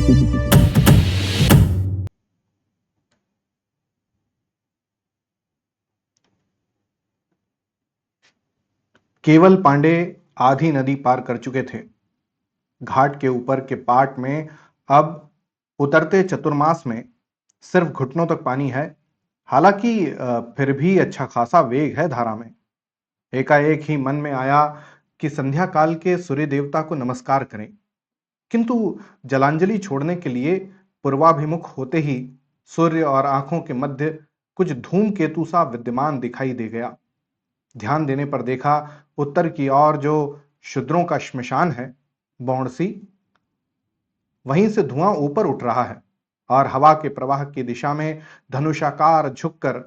केवल पांडे आधी नदी पार कर चुके थे। घाट के ऊपर के पाट में अब उतरते चतुर्मास में सिर्फ घुटनों तक पानी है। हालांकि फिर भी अच्छा खासा वेग है धारा में। एकाएक ही मन में आया कि संध्या काल के सूर्य देवता को नमस्कार करें, किंतु जलांजलि छोड़ने के लिए पूर्वाभिमुख होते ही सूर्य और आंखों के मध्य कुछ धूमकेतु सा विद्यमान दिखाई दे गया। ध्यान देने पर देखा, उत्तर की ओर जो शूद्रों का श्मशान है, बौणसी, वहीं से धुआं ऊपर उठ रहा है और हवा के प्रवाह की दिशा में धनुषाकार झुककर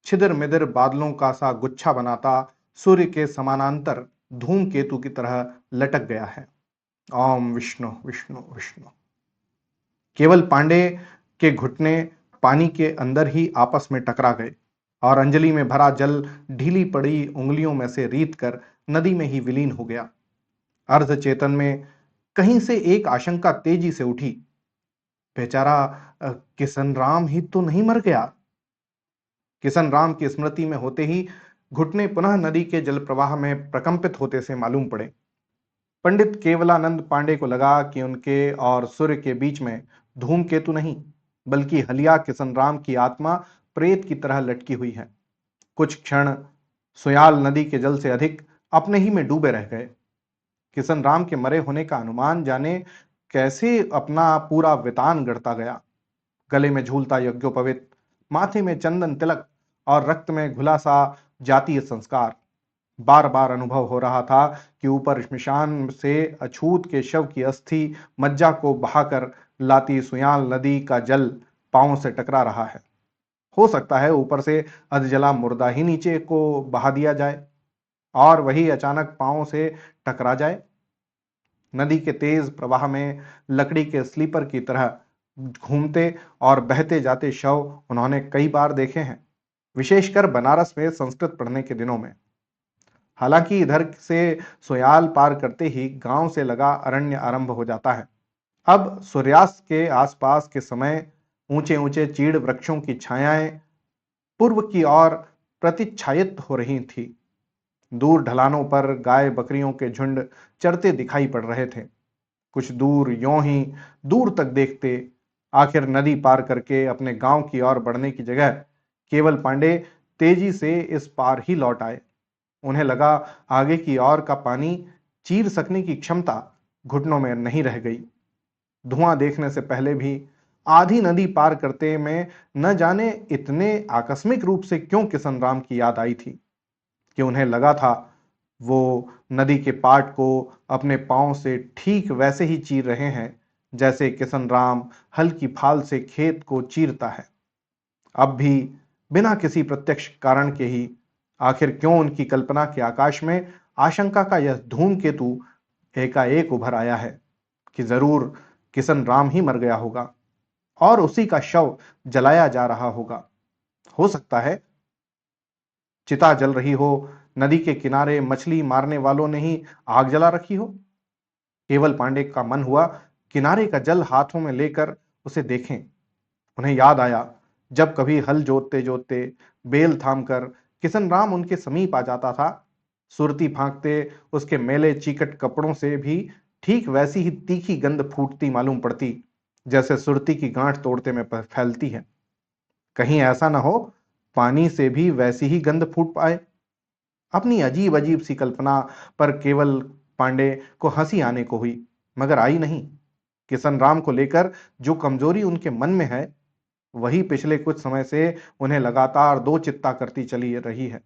छिदिर मिदिर बादलों का सा गुच्छा बनाता सूर्य के समानांतर धूमकेतु की तरह लटक गया है। ओम विष्णु विष्णु विष्णु। केवल पांडे के घुटने पानी के अंदर ही आपस में टकरा गए और अंजलि में भरा जल ढीली पड़ी उंगलियों में से रीत कर नदी में ही विलीन हो गया। अर्ध चेतन में कहीं से एक आशंका तेजी से उठी। बेचारा किशन राम ही तो नहीं मर गया? किशन राम की स्मृति में होते ही घुटने पुनः नदी के जल प्रवाह में प्रकंपित होते से मालूम पड़े। पंडित केवलानंद पांडे को लगा कि उनके और सूर्य के बीच में धूमकेतु नहीं, बल्कि हलिया किशन राम की आत्मा प्रेत की तरह लटकी हुई है। कुछ क्षण सुयाल नदी के जल से अधिक अपने ही में डूबे रह गए। किशन राम के मरे होने का अनुमान जाने कैसे अपना पूरा वितान गढ़ता गया। गले में झूलता यज्ञोपवीत, माथे में चंदन तिलक और रक्त में घुला सा जातीय संस्कार। बार बार अनुभव हो रहा था कि ऊपर श्मशान से अछूत के शव की अस्थि मज्जा को बहाकर लाती सुयाल नदी का जल पांव से टकरा रहा है। हो सकता है ऊपर से अधजला मुर्दा ही नीचे को बहा दिया जाए और वही अचानक पांव से टकरा जाए। नदी के तेज प्रवाह में लकड़ी के स्लीपर की तरह घूमते और बहते जाते शव उन्होंने कई बार देखे हैं, विशेषकर बनारस में संस्कृत पढ़ने के दिनों में। हालांकि इधर से सोयाल पार करते ही गांव से लगा अरण्य आरंभ हो जाता है। अब सूर्यास्त के आसपास के समय ऊंचे ऊंचे चीड़ वृक्षों की छायाएं पूर्व की ओर प्रतिच्छायित हो रही थी। दूर ढलानों पर गाय बकरियों के झुंड चरते दिखाई पड़ रहे थे। कुछ दूर यों ही दूर तक देखते आखिर नदी पार करके अपने गांव की ओर बढ़ने की जगह केवल पांडे तेजी से इस पार ही लौट आए। उन्हें लगा आगे की ओर का पानी चीर सकने की क्षमता घुटनों में नहीं रह गई। धुआं देखने से पहले भी आधी नदी पार करते में न जाने इतने आकस्मिक रूप से क्यों किशन राम की याद आई थी कि उन्हें लगा था वो नदी के पाट को अपने पांव से ठीक वैसे ही चीर रहे हैं जैसे किशन राम हल की फाल से खेत को चीरता है। अब भी बिना किसी प्रत्यक्ष कारण के ही आखिर क्यों उनकी कल्पना के आकाश में आशंका का यह धूमकेतु एकाएक उभर आया है कि जरूर किशन राम ही मर गया होगा और उसी का शव जलाया जा रहा होगा। हो सकता है चिता जल रही हो, नदी के किनारे मछली मारने वालों ने ही आग जला रखी हो। केवल पांडे का मन हुआ किनारे का जल हाथों में लेकर उसे देखें। उन्हें याद आया जब कभी हल जोतते जोतते बेल थामकर किशन राम उनके समीप आ जाता था, सुरती फांकते उसके मेले चीकट कपड़ों से भी ठीक वैसी ही तीखी गंध फूटती मालूम पड़ती जैसे सुरती की गांठ तोड़ते में फैलती है। कहीं ऐसा ना हो पानी से भी वैसी ही गंध फूट पाए। अपनी अजीब अजीब सी कल्पना पर केवल पांडे को हंसी आने को हुई, मगर आई नहीं। किशन राम को लेकर जो कमजोरी उनके मन में है वही पिछले कुछ समय से उन्हें लगातार दो चित्ता करती चली रही है।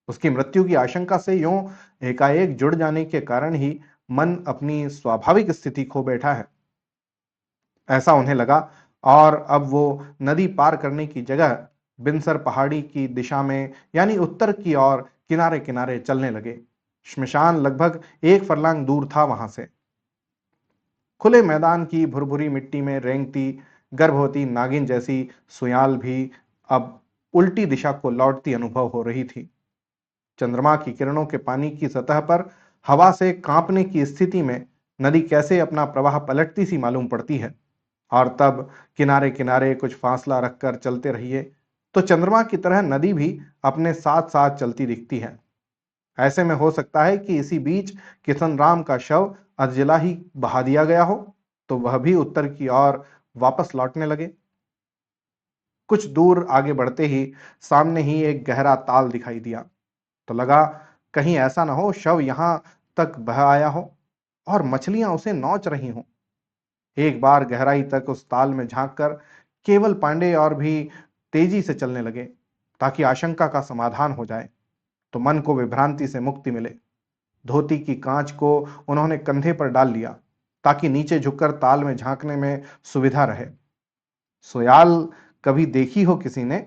उसकी मृत्यु की आशंका से यूं एकाएक जुड़ जाने के कारण ही मन अपनी स्वाभाविक स्थिति खो बैठा है, ऐसा उन्हें लगा। और अब वो नदी पार करने की जगह बिनसर पहाड़ी की दिशा में यानी उत्तर की ओर किनारे किनारे चलने लगे। श्मशान लगभग 1 फरलांग दूर था वहां से। खुले मैदान की भुरभुरी मिट्टी में रेंगती गर्भवती नागिन जैसी सुयाल भी अब उल्टी दिशा को लौटती अनुभव हो रही थी। चंद्रमा की किरणों के पानी की सतह पर हवा से कांपने की स्थिति में नदी कैसे अपना प्रवाह पलटती सी मालूम पड़ती है। और तब किनारे किनारे कुछ फासला रखकर चलते रहिए तो चंद्रमा की तरह नदी भी अपने साथ साथ चलती दिखती है। ऐसे में हो सकता है कि इसी बीच किशन राम का शव अधजला ही बहा दिया गया हो, तो वह भी उत्तर की ओर वापस लौटने लगे। कुछ दूर आगे बढ़ते ही सामने ही एक गहरा ताल दिखाई दिया, तो लगा कहीं ऐसा ना हो शव यहां तक बह आया हो और मछलियां उसे नोच रही हों। एक बार गहराई तक उस ताल में झांककर केवल पांडे और भी तेजी से चलने लगे ताकि आशंका का समाधान हो जाए, तो मन को विभ्रांति से मुक्ति मिले। धोती की कांच को उन्होंने कंधे पर डाल लिया ताकि नीचे झुककर ताल में झांकने में सुविधा रहे। सोयाल कभी देखी हो किसी ने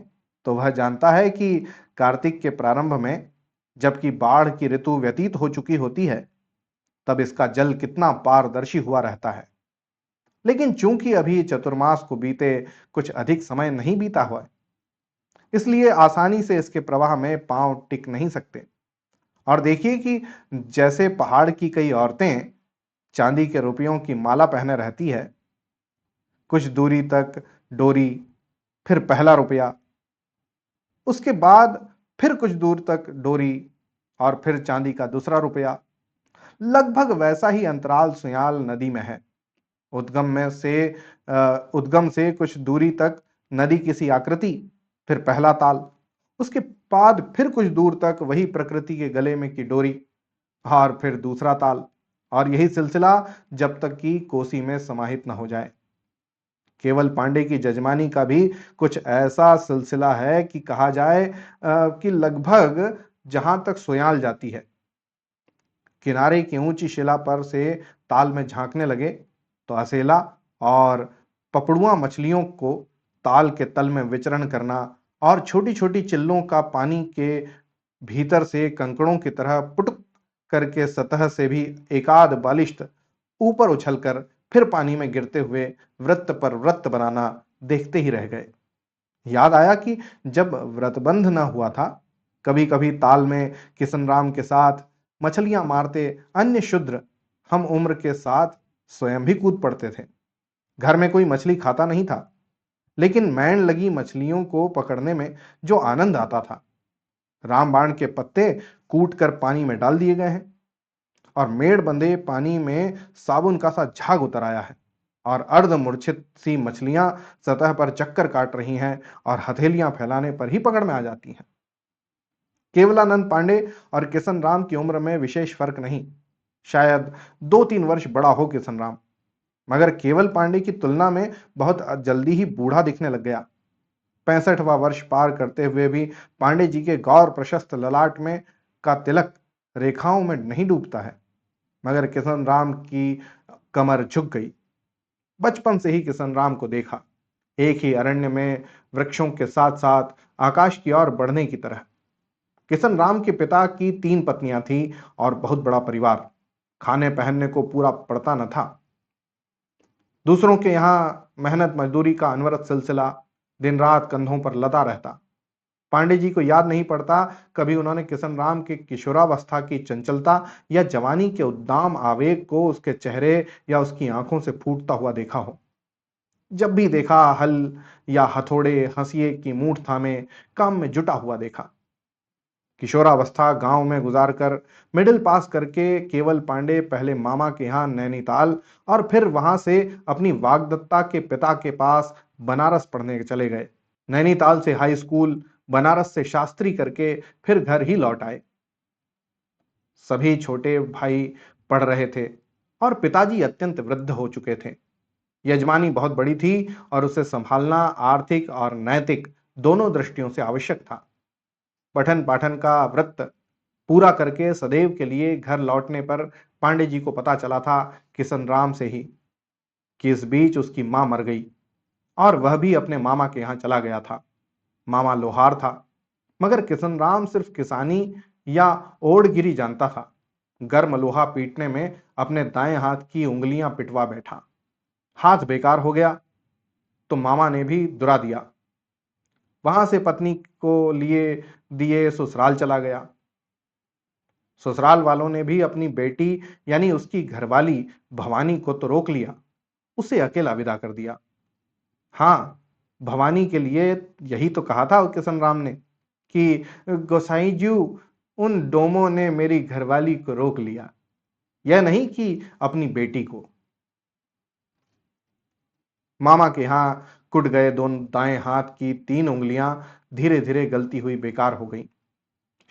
तो वह जानता है कि कार्तिक के प्रारंभ में, जबकि बाढ़ की ऋतु व्यतीत हो चुकी होती है, तब इसका जल कितना पारदर्शी हुआ रहता है। लेकिन चूंकि अभी चतुर्मास को बीते कुछ अधिक समय नहीं बीता हुआ है, इसलिए आसानी से इसके प्रवाह में पांव टिक नहीं सकते। और देखिए कि जैसे पहाड़ की कई औरतें चांदी के रुपयों की माला पहने रहती है, कुछ दूरी तक डोरी, फिर पहला रुपया, उसके बाद फिर कुछ दूर तक डोरी और फिर चांदी का दूसरा रुपया। लगभग वैसा ही अंतराल सुयाल नदी में है। उद्गम में से उद्गम से कुछ दूरी तक नदी किसी आकृति, फिर पहला ताल, उसके बाद फिर कुछ दूर तक वही प्रकृति के गले में की डोरी और फिर दूसरा ताल, और यही सिलसिला जब तक कि कोसी में समाहित न हो जाए। केवल पांडे की जजमानी का भी कुछ ऐसा सिलसिला है कि कहा जाए कि लगभग जहां तक सोयाल जाती है। किनारे की ऊंची शिला पर से ताल में झांकने लगे तो असेला और पपड़ुआ मछलियों को ताल के तल में विचरण करना और छोटी छोटी चिल्लों का पानी के भीतर से कंकड़ों की तरह पुटुक करके सतह से भी एकाध बालिश्त ऊपर उछलकर फिर पानी में गिरते हुए वृत्त पर वृत्त बनाना देखते ही रह गए। याद आया कि जब व्रतबंध न हुआ था, कभी कभी ताल में किशन राम के साथ मछलियां मारते अन्य शूद्र हम उम्र के साथ स्वयं भी कूद पड़ते थे। घर में कोई मछली खाता नहीं था, लेकिन मैन लगी मछलियों को पकड़ने में जो आनंद आता था। रामबाण के पत्ते कूट कर पानी में डाल दिए गए हैं और मेड़ बंधे पानी में साबुन का सा झाग उतर आया है और अर्ध मूर्छित सी मछलियां सतह पर चक्कर काट रही हैं और हथेलियां फैलाने पर ही पकड़ में आ जाती हैं। केवलानंद पांडे और किशन राम की उम्र में विशेष फर्क नहीं, शायद 2-3 वर्ष बड़ा हो किशन राम, मगर केवल पांडे की तुलना में बहुत जल्दी ही बूढ़ा दिखने लग गया। 65वां वर्ष पार करते हुए भी पांडे जी के गौर प्रशस्त ललाट में का तिलक रेखाओं में नहीं डूबता है, मगर किशन राम की कमर झुक गई। बचपन से ही किशन राम को देखा, एक ही अरण्य में वृक्षों के साथ साथ आकाश की ओर बढ़ने की तरह। किशन राम के पिता की 3 पत्नियां थी और बहुत बड़ा परिवार, खाने पहनने को पूरा पड़ता न था। दूसरों के यहाँ मेहनत मजदूरी का अनवरत सिलसिला दिन रात कंधों पर लदा रहता। पांडे जी को याद नहीं पड़ता कभी उन्होंने किशन राम के किशोरावस्था की चंचलता या जवानी के उद्दाम आवेग को उसके चेहरे या उसकी आंखों से फूटता हुआ देखा हो। जब भी देखा हल या हथौड़े हंसिए की मूठ थामे काम में जुटा हुआ देखा। किशोरावस्था गांव में गुजारकर मिडिल पास करके केवल पांडे पहले मामा के यहाँ नैनीताल और फिर वहां से अपनी वाग्दत्ता के पिता के पास बनारस पढ़ने चले गए। नैनीताल से हाई स्कूल, बनारस से शास्त्री करके फिर घर ही लौट आए। सभी छोटे भाई पढ़ रहे थे और पिताजी अत्यंत वृद्ध हो चुके थे। यजमानी बहुत बड़ी थी और उसे संभालना आर्थिक और नैतिक दोनों दृष्टियों से आवश्यक था। पठन पाठन का व्रत पूरा करके सदैव के लिए घर लौटने पर पांडे जी को पता चला था किशन राम से ही कि इस बीच उसकी मां मर गई और वह भी अपने मामा के यहाँ चला गया था। मामा लोहार था, मगर किशन राम सिर्फ किसानी या ओड़गिरी जानता था। गर्म लोहा पीटने में अपने दाएं हाथ की उंगलियां पिटवा बैठा। हाथ बेकार हो गया तो मामा ने भी दुरा दिया। वहां से पत्नी को लिए दिए ससुराल चला गया। ससुराल वालों ने भी अपनी बेटी यानी उसकी घरवाली भवानी को तो रोक लिया, उसे अकेला विदा कर दिया। हाँ, भवानी के लिए यही तो कहा था किशन राम ने कि गोसाई जी, उन डोमों ने मेरी घरवाली को रोक लिया, यह नहीं कि अपनी बेटी को। मामा के यहां कुट गए दोनों दाएं हाथ की 3 उंगलियां धीरे धीरे गलती हुई बेकार हो गईं।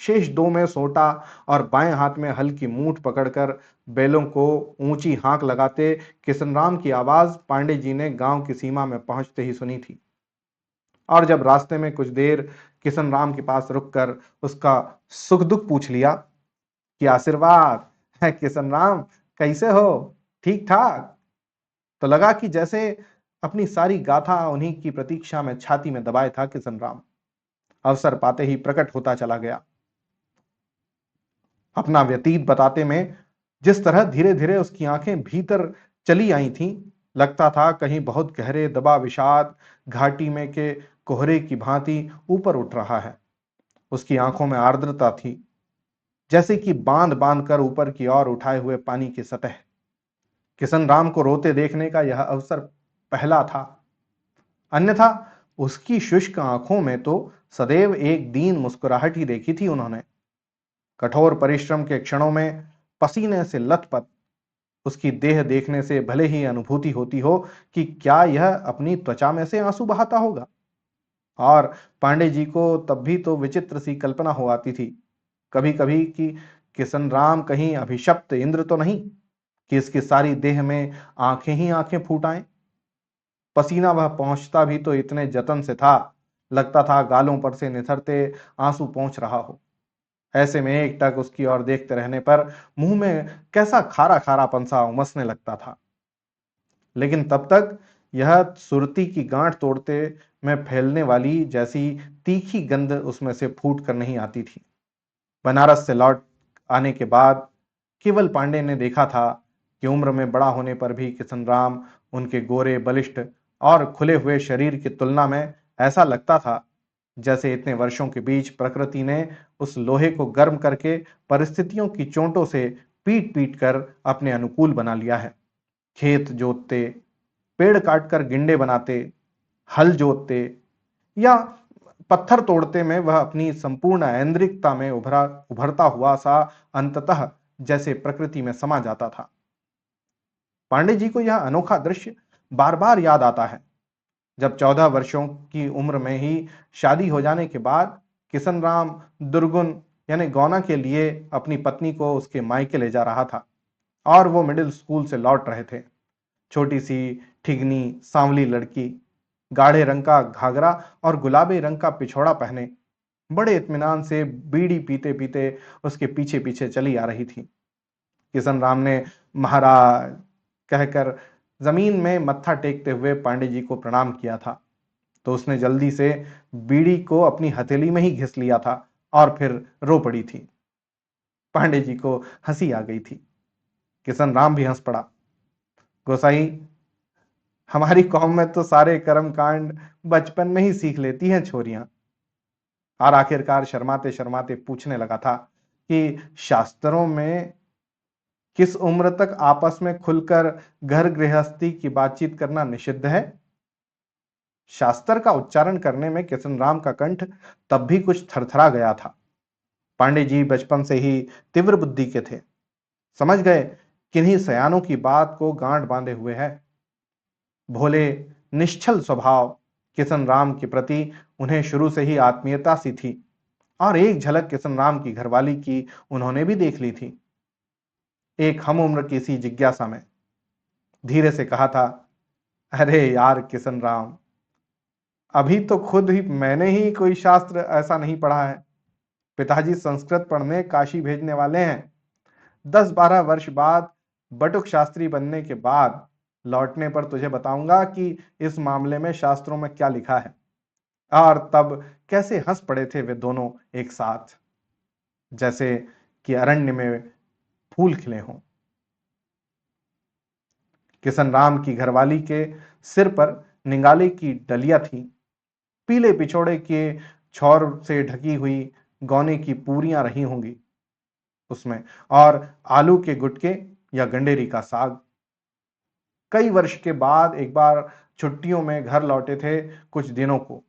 शेष 2 में सोटा और बाएं हाथ में हल की मूठ पकड़कर बैलों को ऊंची हाँक लगाते किशनराम की आवाज पांडे जी ने गांव की सीमा में पहुंचते ही सुनी थी। और जब रास्ते में कुछ देर किशनराम के पास रुककर उसका सुख दुख पूछ लिया कि आशीर्वाद है किशनराम, कैसे हो, ठीक ठाक, तो लगा कि जैसे अपनी सारी गाथा उन्हीं की प्रतीक्षा में छाती में दबाए था किशनराम। अवसर पाते ही प्रकट होता चला गया। अपना व्यतीत बताते में जिस तरह धीरे धीरे उसकी आंखें भीतर चली आई थीं, लगता था कहीं बहुत गहरे दबा विषाद घाटी में के कोहरे की भांति ऊपर उठ रहा है। उसकी आंखों में आर्द्रता थी, जैसे कि बांध बांध कर ऊपर की ओर उठाए हुए पानी की सतह। किशन राम को रोते देखने का यह अवसर पहला था, अन्यथा उसकी शुष्क आंखों में तो सदैव एक दीन मुस्कुराहट ही देखी थी उन्होंने। कठोर परिश्रम के क्षणों में पसीने से लथपथ उसकी देह देखने से भले ही अनुभूति होती हो कि क्या यह अपनी त्वचा में से आंसू बहाता होगा। और पांडे जी को तब भी तो विचित्र सी कल्पना हो आती थी कभी कभी कि किशन राम कहीं अभिशप्त इंद्र तो नहीं, कि इसकी सारी देह में आंखें ही आंखें फूट आए। पसीना वह पहुंचता भी तो इतने जतन से था, लगता था गालों पर से निथरते आंसू पहुंच रहा हो। ऐसे में एकटक उसकी ओर देखते रहने पर मुंह में कैसा खारा खारा पंसा उमसने लगता था। लेकिन तब तक यह सुरती की गांठ तोड़ते में फैलने वाली जैसी तीखी गंध उसमें से फूट कर नहीं आती थी। बनारस से लौट आने के बाद केवल पांडे ने देखा था कि उम्र में बड़ा होने पर भी किशन राम उनके गोरे बलिष्ठ और खुले हुए शरीर की तुलना में ऐसा लगता था जैसे इतने वर्षों के बीच प्रकृति ने उस लोहे को गर्म करके परिस्थितियों की चोटों से पीट पीट कर अपने अनुकूल बना लिया है। खेत जोतते, पेड़ काटकर गिंडे बनाते, हल जोतते या पत्थर तोड़ते में वह अपनी संपूर्ण ऐन्द्रिकता में उभरता हुआ सा अंततः जैसे प्रकृति में समा जाता था। पांडे जी को यह अनोखा दृश्य बार बार याद आता है जब 14 वर्षों की उम्र में ही शादी हो जाने के बाद किशन राम दुर्गुन यानी गौना के लिए अपनी पत्नी को उसके मायके ले जा रहा था और वो मिडिल स्कूल से लौट रहे थे। छोटी सी ठिगनी सांवली लड़की, गाढ़े रंग का घाघरा और गुलाबी रंग का पिछोड़ा पहने बड़े इत्मीनान से बीड़ी पीते पीते उसके पीछे पीछे चली आ रही थी। किशन राम ने महाराज कहकर जमीन में मत्था टेकते हुए पांडे जी को प्रणाम किया था तो उसने जल्दी से बीड़ी को अपनी हथेली में ही घिस लिया था और फिर रो पड़ी थी। पांडे जी को हंसी आ गई थी। किशन राम भी हंस पड़ा। गोसाई, हमारी कौम में तो सारे कर्म कांड बचपन में ही सीख लेती हैं छोरियां। और आखिरकार शर्माते शर्माते पूछने लगा था कि शास्त्रों में किस उम्र तक आपस में खुलकर घर गृहस्थी की बातचीत करना निषिद्ध है। शास्त्र का उच्चारण करने में किशन राम का कंठ तब भी कुछ थरथरा गया था। पांडे जी बचपन से ही तीव्र बुद्धि के थे, समझ गए किन्हीं सयानों की बात को गांठ बांधे हुए है। भोले निश्चल स्वभाव किशन राम के प्रति उन्हें शुरू से ही आत्मीयता सी थी और एक झलक किशन राम की घरवाली की उन्होंने भी देख ली थी। एक हम उम्र की सी जिज्ञासा में धीरे से कहा था, अरे यार किशन राम, अभी तो खुद ही मैंने ही कोई शास्त्र ऐसा नहीं पढ़ा है। पिताजी संस्कृत पढ़ने काशी भेजने वाले हैं। 10-12 वर्ष बाद बटुक शास्त्री बनने के बाद लौटने पर तुझे बताऊंगा कि इस मामले में शास्त्रों में क्या लिखा है। और तब कैसे हंस पड़े थे वे दोनों एक साथ, जैसे कि अरण्य में फूल खिले हों। किशन राम की घरवाली के सिर पर निंगाले की डलिया थी। पीले पिछोड़े के छौर से ढकी हुई गौने की पूरियां रही होंगी। उसमें, और आलू के गुटके या गंडेरी का साग। कई वर्ष के बाद एक बार छुट्टियों में घर लौटे थे कुछ दिनों को,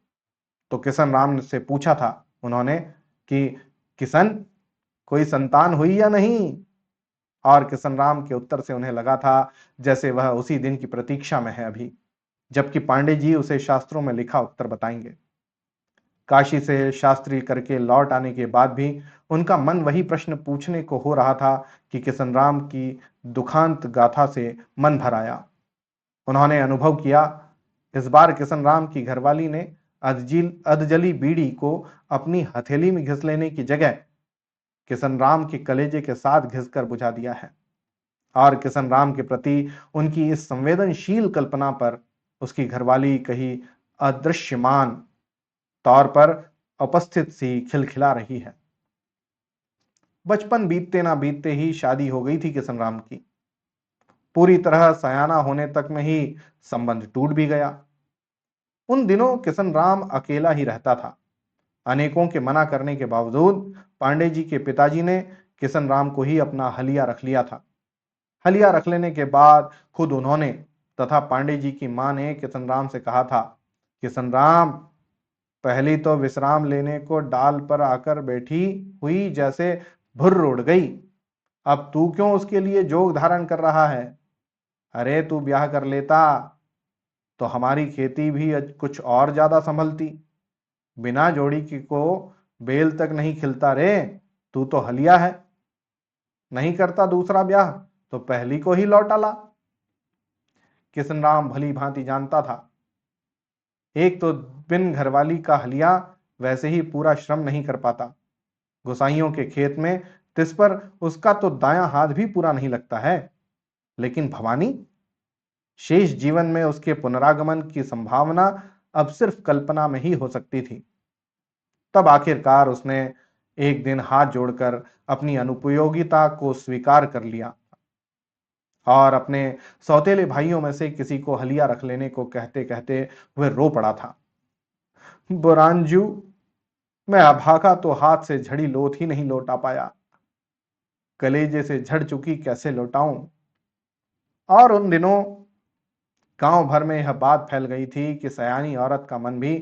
तो किशन राम से पूछा था उन्होंने कि किशन, कोई संतान हुई या नहीं? और किशन राम के उत्तर से उन्हें लगा था जैसे वह उसी दिन की प्रतीक्षा में है अभी, जबकि पांडे जी उसे शास्त्रों में लिखा उत्तर बताएंगे। काशी से शास्त्री करके लौट आने के बाद भी उनका मन वही प्रश्न पूछने को हो रहा था कि किशन राम की दुखांत गाथा से मन भर आया। उन्होंने अनुभव किया, इस बार किशन राम की घरवाली ने अधजली बीड़ी को अपनी हथेली में घिस लेने की जगह किशन राम के कलेजे के साथ घिसकर बुझा दिया है। और किशन राम के प्रति उनकी इस संवेदनशील कल्पना पर उसकी घरवाली कहीं अदृश्यमान तौर पर उपस्थित सी खिलखिला रही है। बचपन बीतते ना बीतते ही शादी हो गई थी किशन राम की। पूरी तरह सयाना होने तक में ही संबंध टूट भी गया। उन दिनों किशन राम अकेला ही रहता था। अनेकों के मना करने के बावजूद पांडे जी के पिताजी ने किशन राम को ही अपना हलिया रख लिया था। हलिया रख लेने के बाद खुद उन्होंने तथा पांडे जी की मां ने किशन राम से कहा था, किशन राम, पहली तो विश्राम लेने को डाल पर आकर बैठी हुई जैसे भुर्र उड़ गई, अब तू क्यों उसके लिए जोग धारण कर रहा है? अरे तू ब्याह कर लेता तो हमारी खेती भी कुछ और ज्यादा संभलती। बिना जोड़ी की को बेल तक नहीं खिलता रे, तू तो हलिया है। नहीं करता दूसरा ब्याह तो पहली को ही लौटा ला। किशन राम भली भांति जानता था, एक तो बिन घरवाली का हलिया वैसे ही पूरा श्रम नहीं कर पाता। गुसाइयों के खेत में तिस पर उसका तो दायां हाथ भी पूरा नहीं लगता है। लेकिन भवानी, शेष जीवन में उसके पुनरागमन की संभावना अब सिर्फ कल्पना में ही हो सकती थी। तब आखिरकार उसने एक दिन हाथ जोड़कर अपनी अनुपयोगिता को स्वीकार कर लिया और अपने सौतेले भाइयों में से किसी को हलिया रख लेने को कहते कहते वह रो पड़ा था। बुरांजू, मैं अभागा तो हाथ से झड़ी लोथ ही नहीं लौटा पाया, कलेजे से झड़ चुकी कैसे लौटाऊं। और उन दिनों गांव भर में यह बात फैल गई थी कि सयानी औरत का मन भी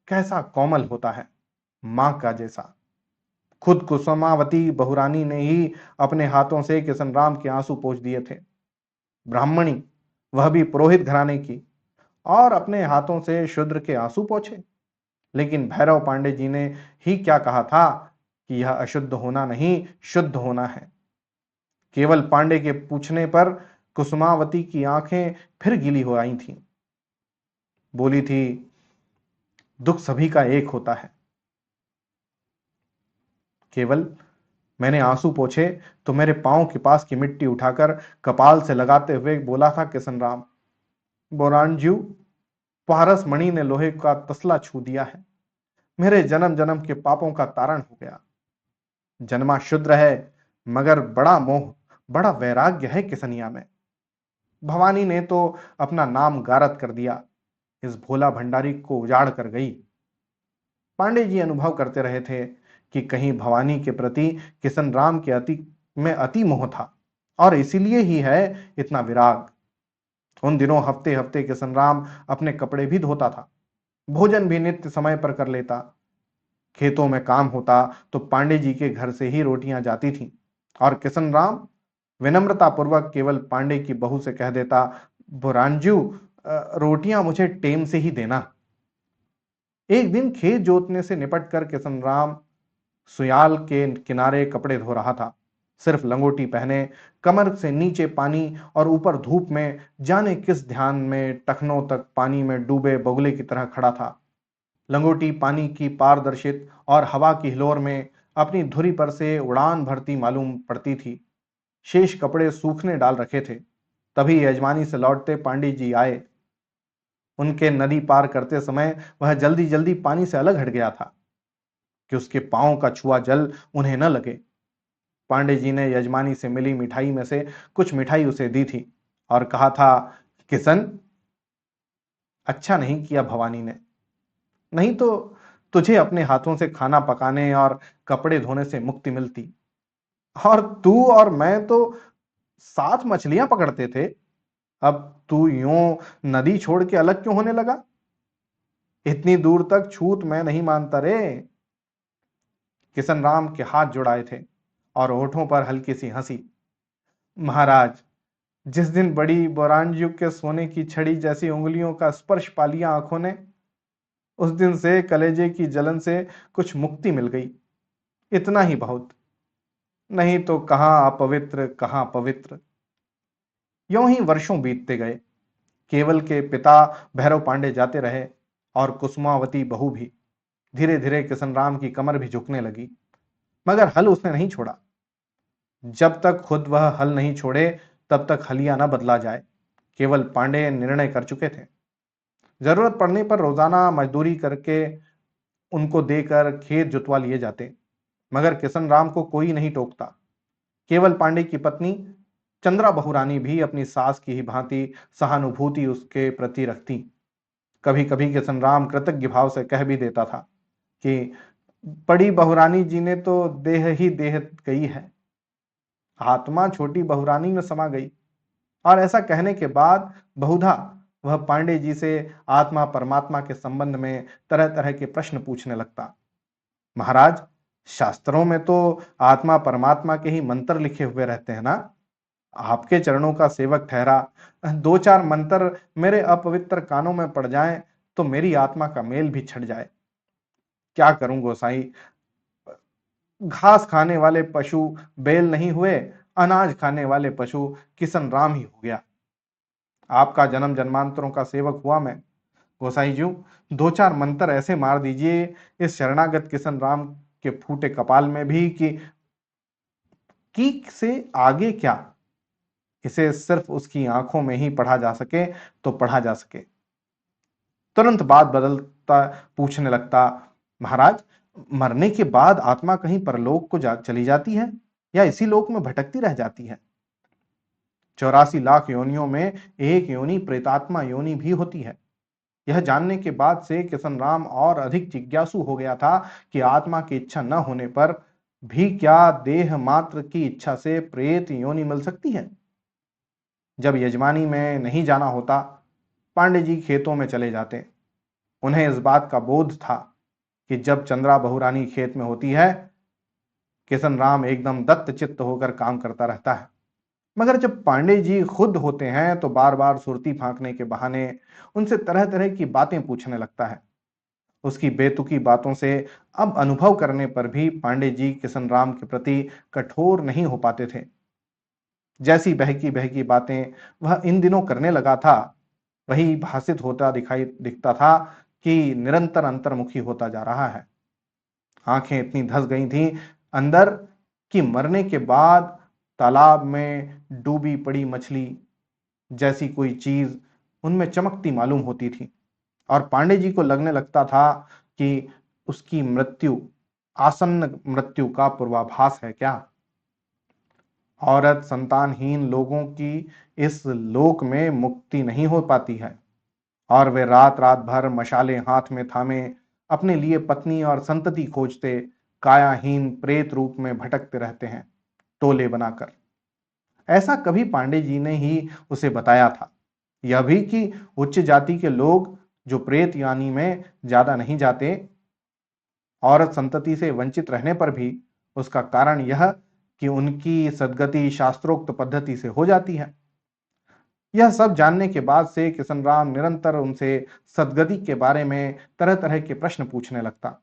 कैसा कोमल होता है, मां का जैसा। खुद कुसुमावती बहुरानी ने ही अपने हाथों से किशन राम के आंसू पोंछ दिए थे। ब्राह्मणी, वह भी पुरोहित घराने की, और अपने हाथों से शूद्र के आंसू पोंछे। लेकिन भैरव पांडे जी ने ही क्या कहा था कि यह अशुद्ध होना नहीं, शुद्ध होना है। केवल पांडे के पूछने पर कुसुमावती की आंखें फिर गीली हो आई थीं। बोली थी, दुख सभी का एक होता है। केवल मैंने आंसू पोंछे तो मेरे पांव के पास की मिट्टी उठाकर कपाल से लगाते हुए बोला था किशन राम, बोरानज्यू, पारस मणि ने लोहे का तसला छू दिया है। मेरे जन्म जन्म के पापों का तारण हो गया। जन्मा शूद्र है मगर बड़ा मोह, बड़ा वैराग्य है किसनिया में। भवानी ने तो अपना नाम गारत कर दिया, इस भोला भंडारी को उजाड़ कर गई। पांडे जी अनुभव करते रहे थे कि कहीं भवानी के प्रति किशन राम के अति मोह था और इसीलिए ही है इतना विराग। उन दिनों हफ्ते हफ्ते किशन राम अपने कपड़े भी धोता था, भोजन भी नित्य समय पर कर लेता। खेतों में काम होता तो पांडे जी के घर से ही रोटियां जाती थीं और किशन राम विनम्रता पूर्वक केवल पांडे की बहू से कह देता, बुरांजू, रोटियां मुझे टेम से ही देना। एक दिन खेत जोतने से निपट कर किशन राम सुयाल के किनारे कपड़े धो रहा था, सिर्फ लंगोटी पहने, कमर से नीचे पानी और ऊपर धूप में जाने किस ध्यान में टखनों तक पानी में डूबे बगुले की तरह खड़ा था। लंगोटी पानी की पारदर्शित और हवा की हिलोर में अपनी धुरी पर से उड़ान भरती मालूम पड़ती थी। शेष कपड़े सूखने डाल रखे थे। तभी यजमानी से लौटते पांडे जी आए। उनके नदी पार करते समय वह जल्दी जल्दी पानी से अलग हट गया था कि उसके पांव का छुआ जल उन्हें न लगे। पांडे जी ने यजमानी से मिली मिठाई में से कुछ मिठाई उसे दी थी और कहा था, किशन, अच्छा नहीं किया भवानी ने, नहीं तो तुझे अपने हाथों से खाना पकाने और कपड़े धोने से मुक्ति मिलती। और तू और मैं तो साथ मछलियां पकड़ते थे, अब तू यूं नदी छोड़ के अलग क्यों होने लगा? इतनी दूर तक छूत मैं नहीं मानता रे। किशन राम के हाथ जुड़ाए थे और होठों पर हल्की सी हंसी। महाराज, जिस दिन बड़ी बोरांजू के सोने की छड़ी जैसी उंगलियों का स्पर्श पा लिया आंखों ने, उस दिन से कलेजे की जलन से कुछ मुक्ति मिल गई। इतना ही बहुत। नहीं तो कहाँ अपवित्र कहाँ पवित्र। यूं ही वर्षों बीतते गए। केवल के पिता भैरव पांडे जाते रहे और कुसुमावती बहू भी। धीरे धीरे किशन राम की कमर भी झुकने लगी, मगर हल उसने नहीं छोड़ा। जब तक खुद वह हल नहीं छोड़े तब तक हलिया न बदला जाए, केवल पांडे निर्णय कर चुके थे। जरूरत पड़ने पर रोजाना मजदूरी करके उनको देकर खेत जुतवा लिए जाते, मगर किशन राम को कोई नहीं टोकता। केवल पांडे की पत्नी चंद्रा बहुरानी भी अपनी सास की ही भांति सहानुभूति उसके प्रति रखती। कभी कभी किशन राम कृतज्ञ भाव से कह भी देता था कि बड़ी बहुरानी जी ने तो देह ही देह गई है, आत्मा छोटी बहुरानी में समा गई। और ऐसा कहने के बाद बहुधा वह पांडे जी से आत्मा परमात्मा के संबंध में तरह तरह के प्रश्न पूछने लगता। महाराज, शास्त्रों में तो आत्मा परमात्मा के ही मंत्र लिखे हुए रहते हैं ना? आपके चरणों का सेवक ठहरा, दो चार मंत्र मेरे अपवित्र कानों में पड़ जाएं तो मेरी आत्मा का मेल भी छट जाए। क्या करूं गोसाई, घास खाने वाले पशु बैल नहीं हुए, अनाज खाने वाले पशु किशन राम ही हो गया। आपका जन्म जन्मांतरों का सेवक हुआ मैं। गोसाई जी, दो चार मंत्र ऐसे मार दीजिए इस शरणागत किशन राम के फूटे कपाल में भी कि से आगे क्या, इसे सिर्फ उसकी आंखों में ही पढ़ा जा सके तो पढ़ा जा सके। तुरंत बात बदलता पूछने लगता, महाराज, मरने के बाद आत्मा कहीं परलोक को चली जाती है या इसी लोक में भटकती रह जाती है? 84 लाख योनियों में एक योनि प्रेतात्मा योनि भी होती है। यह जानने के बाद से किशन राम और अधिक जिज्ञासु हो गया था कि आत्मा की इच्छा न होने पर भी क्या देह मात्र की इच्छा से प्रेत योनि मिल सकती है? जब यजमानी में नहीं जाना होता, पांडे जी खेतों में चले जाते। उन्हें इस बात का बोध था कि जब चंद्रा बहुरानी खेत में होती है, किशन राम एकदम दत्त चित्त होकर काम करता रहता है। मगर जब पांडे जी खुद होते हैं तो बार बार सुरती फांकने के बहाने उनसे तरह तरह की बातें पूछने लगता है। उसकी बेतुकी बातों से अब अनुभव करने पर भी पांडे जी किशन राम के प्रति कठोर नहीं हो पाते थे। जैसी बहकी बहकी बातें वह इन दिनों करने लगा था, वही भाषित होता दिखता था कि निरंतर अंतर्मुखी होता जा रहा है। आंखें इतनी धस गई थीं अंदर कि मरने के बाद तालाब में डूबी पड़ी मछली जैसी कोई चीज उनमें चमकती मालूम होती थी। और पांडे जी को लगने लगता था कि उसकी मृत्यु आसन्न मृत्यु का पूर्वाभास है क्या? औरत संतानहीन लोगों की इस लोक में मुक्ति नहीं हो पाती है और वे रात रात भर मशाले हाथ में थामे अपने लिए पत्नी और संतति खोजते कायाहीन प्रेत रूप में भटकते रहते हैं, टोले बनाकर। ऐसा कभी पांडे जी ने ही उसे बताया था। यह भी कि उच्च जाति के लोग जो प्रेत यानी में ज्यादा नहीं जाते, औरत संतति से वंचित रहने पर भी उसका कारण यह कि उनकी सद्गति शास्त्रोक्त पद्धति से हो जाती है। यह सब जानने के बाद से किशन राम निरंतर उनसे सद्गति के बारे में तरह तरह के प्रश्न पूछने लगता।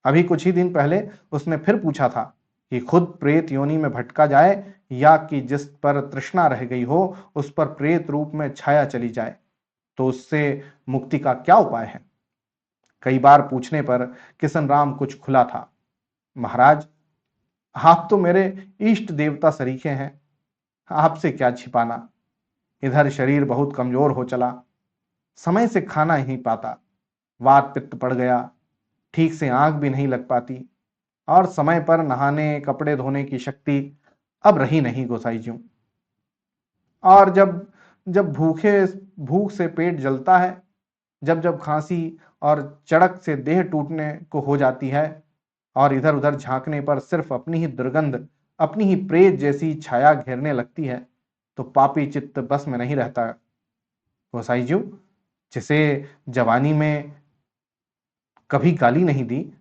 अभी कुछ ही दिन पहले उसने फिर पूछा था कि खुद प्रेत योनि में भटका जाए या कि जिस पर तृष्णा रह गई हो उस पर प्रेत रूप में छाया चली जाए तो उससे मुक्ति का क्या उपाय है? कई बार पूछने पर किशन राम कुछ खुला था। महाराज, आप तो मेरे इष्ट देवता सरीखे हैं, आपसे क्या छिपाना। इधर शरीर बहुत कमजोर हो चला, समय से खाना नहीं पाता, वात पित्त पड़ गया, ठीक से आंख भी नहीं लग पाती और समय पर नहाने कपड़े धोने की शक्ति अब रही नहीं गोसाई जी। और जब जब भूख से पेट जलता है, जब जब खांसी और चड़क से देह टूटने को हो जाती है और इधर उधर झांकने पर सिर्फ अपनी ही दुर्गंध अपनी ही प्रेत जैसी छाया घेरने लगती है तो पापी चित्त बस में नहीं रहता। गोसाईजू, जिसे जवानी में कभी गाली नहीं दी,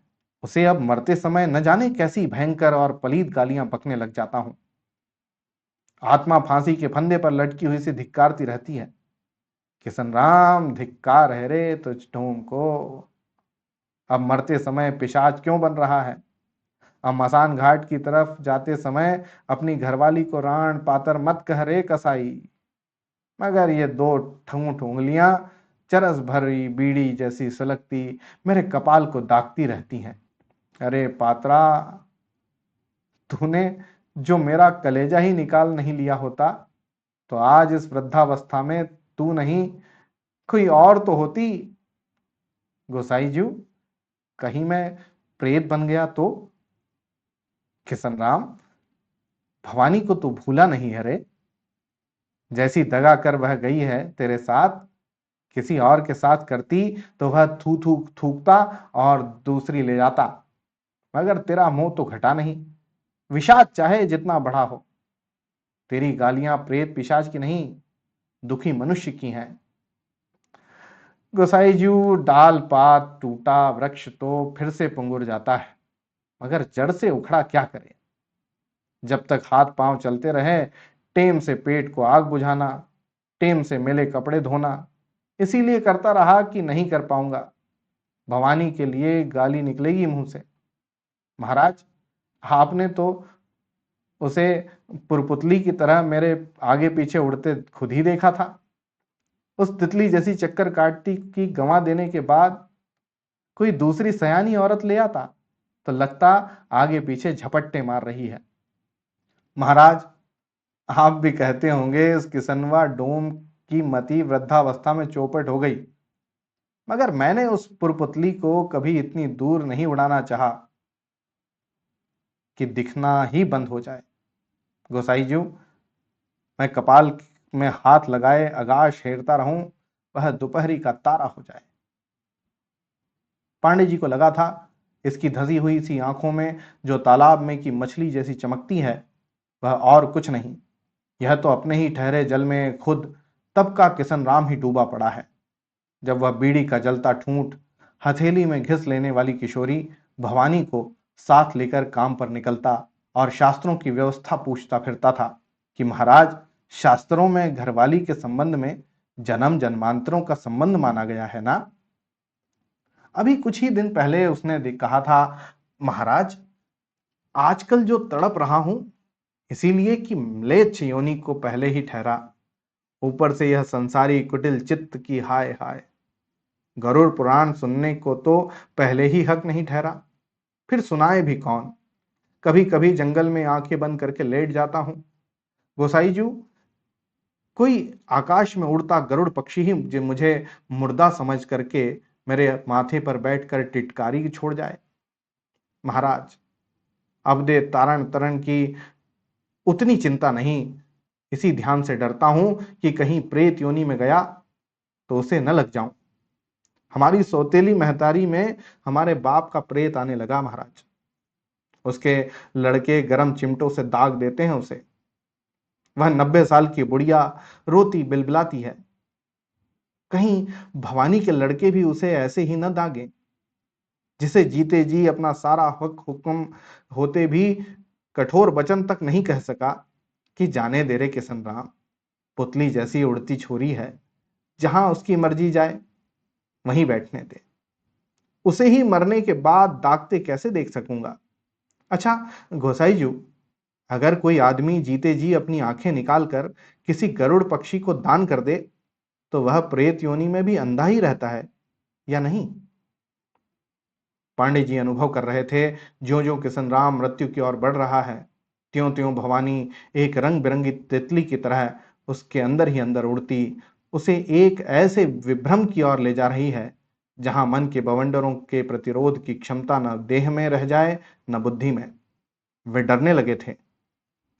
उसे अब मरते समय न जाने कैसी भयंकर और पलीद गालियां बकने लग जाता हूं। आत्मा फांसी के फंदे पर लटकी हुई से धिक्कारती रहती है, किशन राम धिक्कार है रे तुझ ढोंग को। अब मरते समय पिशाच क्यों बन रहा है? अब मसान घाट की तरफ जाते समय अपनी घरवाली को राण पातर मत कह रे कसाई। मगर ये दो ठूंठ उंगलियां चरस भरी बीड़ी जैसी सुलगती मेरे कपाल को दागती रहती हैं। अरे पात्रा, तूने जो मेरा कलेजा ही निकाल नहीं लिया होता तो आज इस वृद्धावस्था में तू नहीं कोई और तो होती। गोसाईजू, कहीं मैं प्रेत बन गया तो? किशन राम, भवानी को तू भूला नहीं है रे? जैसी दगा कर वह गई है तेरे साथ, किसी और के साथ करती तो वह थू थू थूकता और दूसरी ले जाता। मगर तेरा मोह तो घटा नहीं, विषाद चाहे जितना बड़ा हो। तेरी गालियां प्रेत पिशाच की नहीं, दुखी मनुष्य की हैं। गोसाईजू, डाल पात टूटा वृक्ष तो फिर से पुंगुर जाता है, मगर जड़ से उखड़ा क्या करे? जब तक हाथ पांव चलते रहे, टेम से पेट को आग बुझाना, टेम से मेले कपड़े धोना, इसीलिए करता रहा कि नहीं कर पाऊंगा। भवानी के लिए गाली निकलेगी मुंह से। महाराज, आपने तो उसे पुरपुतली की तरह मेरे आगे पीछे उड़ते खुद ही देखा था। उस तितली जैसी चक्कर काटती की गंवा देने के बाद कोई दूसरी सयानी औरत ले आता तो लगता आगे पीछे झपट्टे मार रही है। महाराज, आप भी कहते होंगे इस किसनवा डोम की मति वृद्धावस्था में चौपट हो गई, मगर मैंने उस पुरपुतली को कभी इतनी दूर नहीं उड़ाना चाहा कि दिखना ही बंद हो जाए। गोसाईजू, मैं कपाल में हाथ लगाए आकाश हेरता रहूं, वह दोपहरी का तारा हो जाए। पांडे जी को लगा था इसकी धसी हुई सी आंखों में जो तालाब में की मछली जैसी चमकती है वह और कुछ नहीं, यह तो अपने ही ठहरे जल में खुद तब का किशन राम ही डूबा पड़ा है। जब वह बीड़ी का जलता ठूंठ हथेली में घिस लेने वाली किशोरी भवानी को साथ लेकर काम पर निकलता और शास्त्रों की व्यवस्था पूछता फिरता था कि महाराज, शास्त्रों में घरवाली के संबंध में जन्म जन्मांतरों का संबंध माना गया है ना? अभी कुछ ही दिन पहले उसने कहा था, महाराज, आजकल जो तड़प रहा हूं इसीलिए कि म्लेच्छ योनि को पहले ही ठहरा, ऊपर से यह संसारी कुटिल चित्त की हाय हाय। गरुड़ पुराण सुनने को तो पहले ही हक नहीं ठहरा, फिर सुनाए भी कौन? कभी कभी जंगल में आंखें बंद करके लेट जाता हूं। गोसाईजू, कोई आकाश में उड़ता गरुड़ पक्षी ही मुझे मुर्दा समझ करके मेरे माथे पर बैठकर टिटकारी छोड़ जाए। महाराज, अवदे तारण तरण की उतनी चिंता नहीं, इसी ध्यान से डरता हूं कि कहीं प्रेत योनि में गया तो उसे न लग जाऊं। हमारी सौतेली महतारी में हमारे बाप का प्रेत आने लगा महाराज। उसके लड़के गरम चिमटों से दाग देते हैं उसे। वह 90 साल की बुढ़िया रोती बिलबिलाती है। कहीं भवानी के लड़के भी उसे ऐसे ही न दागे, जिसे जीते जी अपना सारा हक हुक्म होते भी कठोर वचन तक नहीं कह सका कि जाने दे रे किशन राम, पुतली जैसी उड़ती छोरी है, जहां उसकी मर्जी जाए वहीं बैठने दे। उसे ही मरने के बाद दागते कैसे देख सकूंगा? अच्छा गोसाईजू, अगर कोई आदमी जीते जी अपनी आंखें निकालकर किसी गरुड़ पक्षी को दान कर दे तो वह प्रेत योनि में भी अंधा ही रहता है या नहीं? पांडे जी अनुभव कर रहे थे ज्यो ज्यो किशन राम मृत्यु की ओर बढ़ रहा है, त्यों त्यों भवानी एक रंग बिरंगी तितली की तरह उसके अंदर ही अंदर उड़ती उसे एक ऐसे विभ्रम की ओर ले जा रही है जहां मन के बवंडरों के प्रतिरोध की क्षमता न देह में रह जाए न बुद्धि में। वे डरने लगे थे।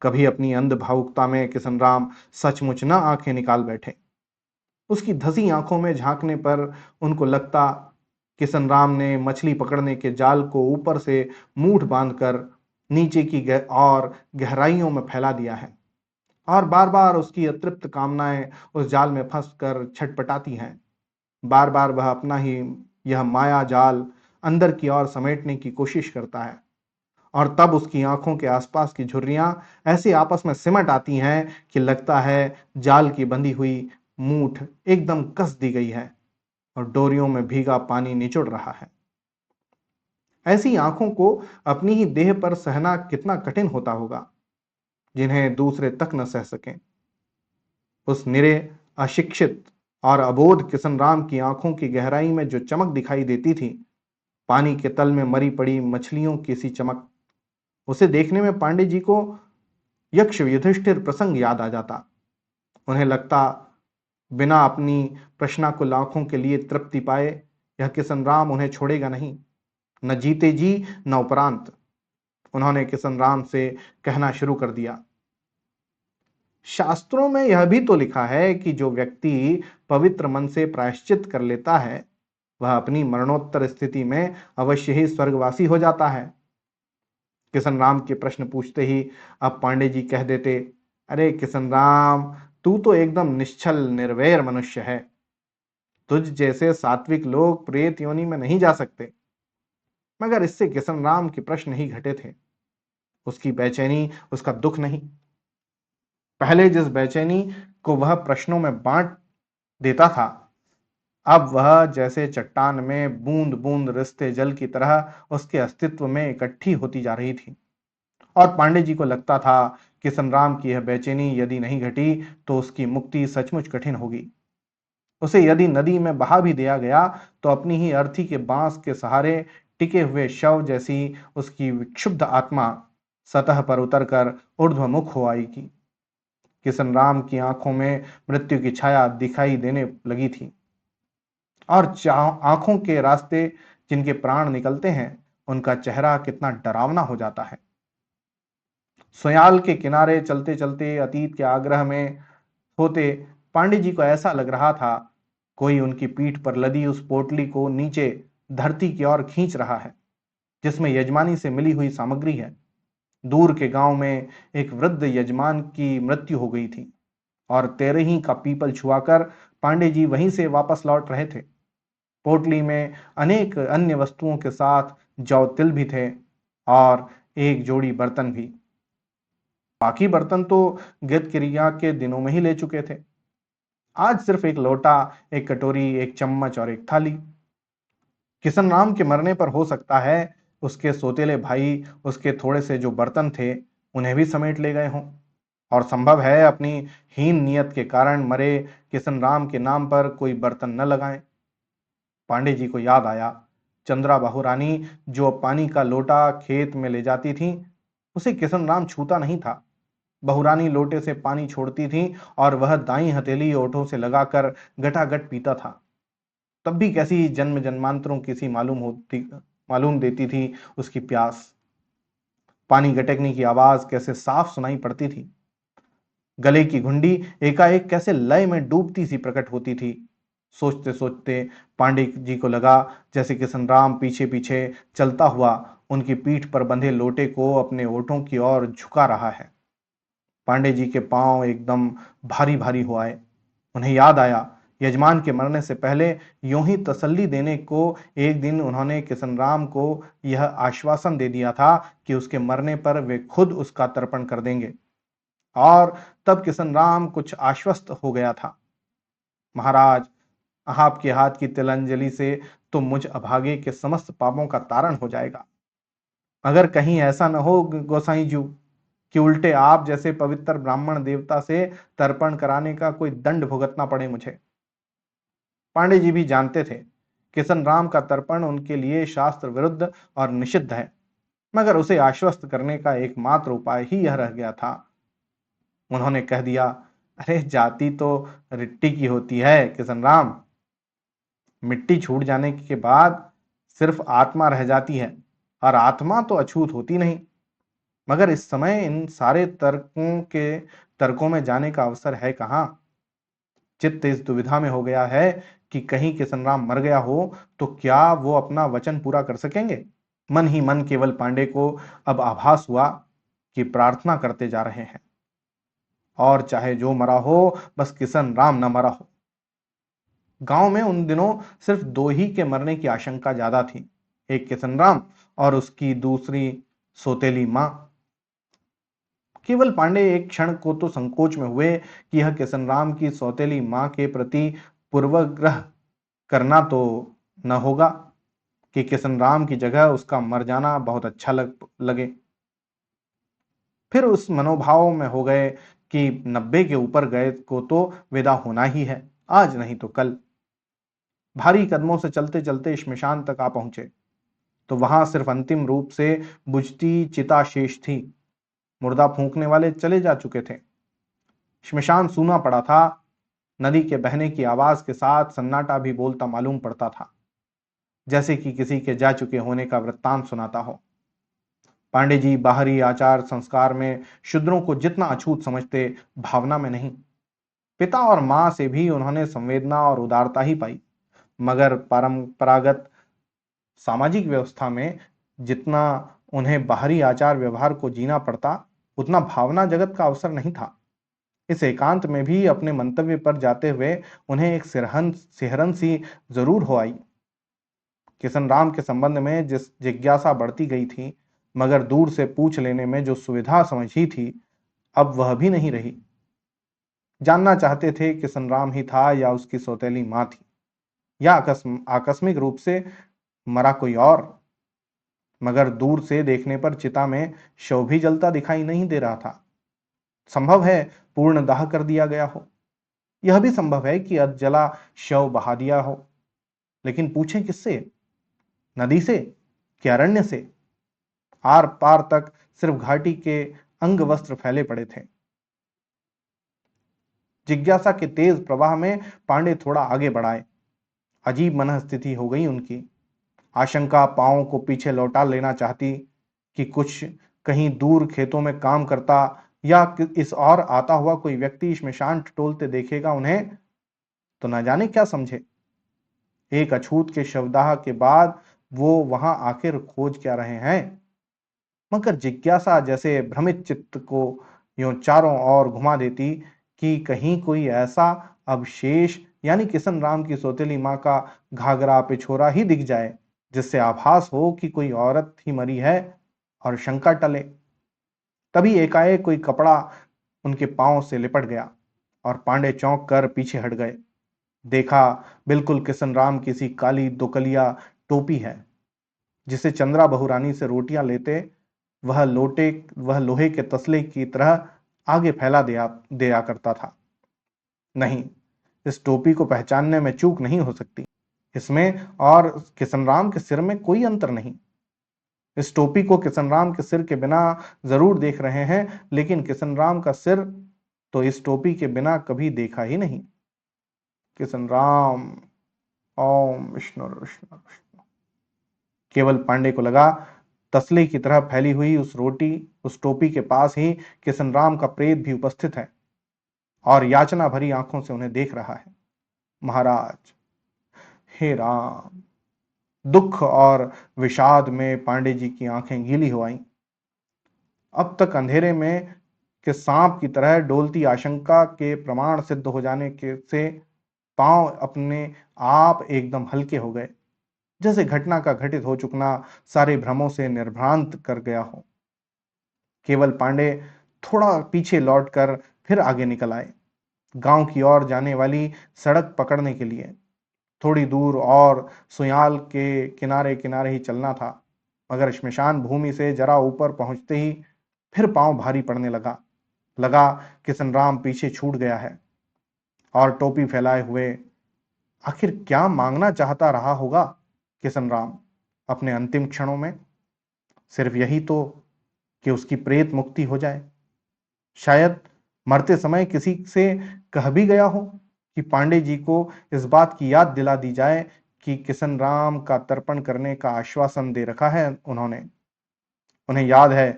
कभी अपनी अंध भावुकता में किशन राम सचमुच न आंखें निकाल बैठे। उसकी धसी आंखों में झांकने पर उनको लगता किशन राम ने मछली पकड़ने के जाल को ऊपर से मूठ बांधकर नीचे की और गहराइयों में फैला दिया है, और बार बार उसकी अतृप्त कामनाएं उस जाल में फंसकर छटपटाती हैं। बार बार वह अपना ही यह माया जाल अंदर की ओर समेटने की कोशिश करता है, और तब उसकी आंखों के आसपास की झुर्रियां ऐसी आपस में सिमट आती हैं कि लगता है जाल की बंधी हुई मूठ एकदम कस दी गई है और डोरियों में भीगा पानी निचुड़ रहा है। ऐसी आंखों को अपनी ही देह पर सहना कितना कठिन होता होगा, जिन्हें दूसरे तक न सह सकें। उस निरे, अशिक्षित और अबोध किशन राम की आंखों की गहराई में जो चमक दिखाई देती थी, पानी के तल में मरी पड़ी मछलियों की सी चमक, उसे देखने में पांडे जी को यक्ष युधिष्ठिर प्रसंग याद आ जाता। उन्हें लगता, बिना अपनी प्रश्नाकुल आंखों के लिए तृप्ति पाए यह किशन राम उन्हें छोड़ेगा नहीं, न जीते जी न उपरांत। उन्होंने किशन राम से कहना शुरू कर दिया, शास्त्रों में यह भी तो लिखा है कि जो व्यक्ति पवित्र मन से प्रायश्चित कर लेता है, वह अपनी मरणोत्तर स्थिति में अवश्य ही स्वर्गवासी हो जाता है। किशन राम के प्रश्न पूछते ही अब पांडे जी कह देते, अरे किशन राम, तू तो एकदम निश्चल निर्वैर मनुष्य है। तुझ जैसे सात्विक लोग प्रेत योनि में नहीं जा सकते। मगर इससे किशन राम के प्रश्न ही घटे थे, उसकी बेचैनी, उसका दुख नहीं। पहले जिस बेचैनी को वह प्रश्नों में बांट देता था, अब वह जैसे चट्टान में बूंद बूंद रिसते जल की तरह उसके अस्तित्व में इकट्ठी होती जा रही थी। और पांडे जी को लगता था कि संग्राम की यह बेचैनी यदि नहीं घटी तो उसकी मुक्ति सचमुच कठिन होगी। उसे यदि नदी में बहा भी दिया गया तो अपनी ही अर्थी के बांस के सहारे टिके हुए शव जैसी उसकी विक्षुब्ध आत्मा सतह पर उतरकर ऊर्ध्वमुख हो आएगी। किशन राम की आंखों में मृत्यु की छाया दिखाई देने लगी थी, और आंखों के रास्ते जिनके प्राण निकलते हैं, उनका चेहरा कितना डरावना हो जाता है। सोयाल के किनारे चलते चलते अतीत के आग्रह में होते पांडे जी को ऐसा लग रहा था कोई उनकी पीठ पर लदी उस पोटली को नीचे धरती की ओर खींच रहा है, जिसमें यजमानी से मिली हुई सामग्री है। दूर के गांव में एक वृद्ध यजमान की मृत्यु हो गई थी, और तेरही का पीपल छुआकर पांडे जी वहीं से वापस लौट रहे थे। पोटली में अनेक अन्य वस्तुओं के साथ जौ तिल भी थे, और एक जोड़ी बर्तन भी। बाकी बर्तन तो गिरत क्रिया के दिनों में ही ले चुके थे। आज सिर्फ एक लोटा, एक कटोरी, एक चम्मच और एक थाली। किशन राम के मरने पर हो सकता है उसके सोतेले भाई उसके थोड़े से जो बर्तन थे उन्हें भी समेट ले गए हों, और संभव है अपनी हीन नियत के कारण मरे किशन राम के नाम पर कोई बर्तन न लगाएं। पांडे जी को याद आया, चंद्रा बहुरानी जो पानी का लोटा खेत में ले जाती थी, उसे किशन राम छूता नहीं था। बहुरानी लोटे से पानी छोड़ती थी और वह दाई हथेली ओठों से लगाकर गटागट पीता था। तब भी कैसी जन्म जन्मांतरों की सी मालूम देती थी उसकी प्यास। पानी गटकने की आवाज कैसे साफ सुनाई पड़ती थी। गले की घुंडी एकाएक कैसे लय में डूबती सी प्रकट होती थी। सोचते सोचते पांडे जी को लगा जैसे किशन राम पीछे पीछे चलता हुआ उनकी पीठ पर बंधे लोटे को अपने ओठों की ओर झुका रहा है। पांडे जी के पांव एकदम भारी भारी हो आए। उन्हें याद आया, यजमान के मरने से पहले यूं ही तसल्ली देने को एक दिन उन्होंने किशन राम को यह आश्वासन दे दिया था कि उसके मरने पर वे खुद उसका तर्पण कर देंगे। और तब किशन राम कुछ आश्वस्त हो गया था। महाराज, आपके हाथ की तिलांजलि से तो मुझ अभागे के समस्त पापों का तारण हो जाएगा। अगर कहीं ऐसा न हो गोसाई जी कि उल्टे आप जैसे पवित्र ब्राह्मण देवता से तर्पण कराने का कोई दंड भुगतना पड़े मुझे। पांडे जी भी जानते थे किशन राम का तर्पण उनके लिए शास्त्र विरुद्ध और निषिद्ध है, मगर उसे आश्वस्त करने का एकमात्र उपाय ही यह रह गया था। उन्होंने कह दिया, अरे जाति तो रिट्टी की होती है किशन राम। मिट्टी छूट जाने के बाद सिर्फ आत्मा रह जाती है, और आत्मा तो अछूत होती नहीं। मगर इस समय इन सारे तर्कों में जाने का अवसर है कहाँ। चित्त इस दुविधा में हो गया है कि कहीं किशन राम मर गया हो तो क्या वो अपना वचन पूरा कर सकेंगे। मन ही मन केवल पांडे को अब आभास हुआ कि प्रार्थना करते जा रहे हैं, और चाहे जो मरा हो, बस किशन राम न मरा हो। गांव में उन दिनों सिर्फ दो ही के मरने की आशंका ज्यादा थी, एक किशन राम और उसकी दूसरी सौतेली मां। केवल पांडे एक क्षण को तो संकोच में हुए कि यह किशन राम की सौतेली मां के प्रति पूर्वग्रह करना तो न होगा, कि किशन राम की जगह उसका मर जाना बहुत अच्छा लगे। फिर उस मनोभाव में हो गए कि 90 के ऊपर गए को तो विदा होना ही है, आज नहीं तो कल। भारी कदमों से चलते चलते श्मशान तक आ पहुंचे तो वहां सिर्फ अंतिम रूप से बुझती चिता शेष थी। मुर्दा फूंकने वाले चले जा चुके थे। श्मशान सूना पड़ा था। नदी के बहने की आवाज के साथ सन्नाटा भी बोलता मालूम पड़ता था, जैसे कि किसी के जा चुके होने का वृत्तांत सुनाता हो। पांडे जी बाहरी आचार संस्कार में शूद्रों को जितना अछूत समझते, भावना में नहीं। पिता और मां से भी उन्होंने संवेदना और उदारता ही पाई, मगर परंपरागत सामाजिक व्यवस्था में जितना उन्हें बाहरी आचार व्यवहार को जीना पड़ता, उतना भावना जगत का अवसर नहीं था। इस एकांत में भी अपने मंतव्य पर जाते हुए उन्हें एक सिहरन सी जरूर हो आई। किशन राम के संबंध में जिस जिज्ञासा बढ़ती गई थी, मगर दूर से पूछ लेने में जो सुविधा समझी थी, अब वह भी नहीं रही। जानना चाहते थे किशन राम ही था या उसकी सौतेली मां थी, या आकस्मिक रूप से मरा कोई और। मगर दूर से देखने पर चिता में शव भी जलता दिखाई नहीं दे रहा था। संभव है पूर्ण दाह कर दिया गया हो, यह भी संभव है कि अधजला शव बहा दिया हो। लेकिन पूछें किससे? नदी से कि अरण्य से? आर पार तक सिर्फ घाटी के अंग वस्त्र फैले पड़े थे। जिज्ञासा के तेज प्रवाह में पांडे थोड़ा आगे बढ़ाए। अजीब मनस्थिति हो गई उनकी। आशंका पांवों को पीछे लौटा लेना चाहती कि कुछ कहीं दूर खेतों में काम करता या इस और आता हुआ कोई व्यक्ति श्मशान टटोलते देखेगा उन्हें तो न जाने क्या समझे। एक अछूत के शवदाह के बाद वो वहां आखिर खोज क्या रहे हैं? मगर जिज्ञासा जैसे भ्रमित चित्त को यूं चारों ओर घुमा देती कि कहीं कोई ऐसा अवशेष यानी किशन राम की सौतेली मां का घाघरा पिछोरा ही दिख जाए, जिससे आभास हो कि कोई औरत ही मरी है और शंका टले। तभी एकाएक कोई कपड़ा उनके पांव से लिपट गया और पांडे चौंक कर पीछे हट गए। देखा, बिल्कुल किशन राम की सी काली दोकलिया टोपी है, जिसे चंद्रा बहुरानी से रोटियां लेते वह लोहे के तसले की तरह आगे फैला दिया करता था। नहीं, इस टोपी को पहचानने में चूक नहीं हो सकती। इसमें और किशन राम के सिर में कोई अंतर नहीं। इस टोपी को किशन राम के सिर के बिना जरूर देख रहे हैं, लेकिन किशन राम का सिर तो इस टोपी के बिना कभी देखा ही नहीं। किशन राम, ओम विष्णु विष्णु विष्णु। केवल पांडे को लगा तसले की तरह फैली हुई उस टोपी के पास ही किशन राम का प्रेत भी उपस्थित है और याचना भरी आंखों से उन्हें देख रहा है। महाराज, हे राम! दुख और विषाद में पांडे जी की आंखें गीली हो आईं। अब तक अंधेरे में के सांप की तरह डोलती आशंका के प्रमाण सिद्ध हो जाने के से पांव अपने आप एकदम हल्के हो गए, जैसे घटना का घटित हो चुकना सारे भ्रमों से निर्भ्रांत कर गया हो। केवल पांडे थोड़ा पीछे लौटकर फिर आगे निकल आए, गांव की ओर जाने वाली सड़क पकड़ने के लिए। थोड़ी दूर और सुयाल के किनारे किनारे ही चलना था, मगर श्मशान भूमि से जरा ऊपर पहुंचते ही फिर पांव भारी पड़ने लगा किशन राम पीछे छूट गया है और टोपी फैलाए हुए। आखिर क्या मांगना चाहता रहा होगा किशन राम अपने अंतिम क्षणों में? सिर्फ यही तो कि उसकी प्रेत मुक्ति हो जाए। शायद मरते समय किसी से कह भी गया हो कि पांडे जी को इस बात की याद दिला दी जाए कि किशन राम का तर्पण करने का आश्वासन दे रखा है उन्होंने। उन्हें याद है,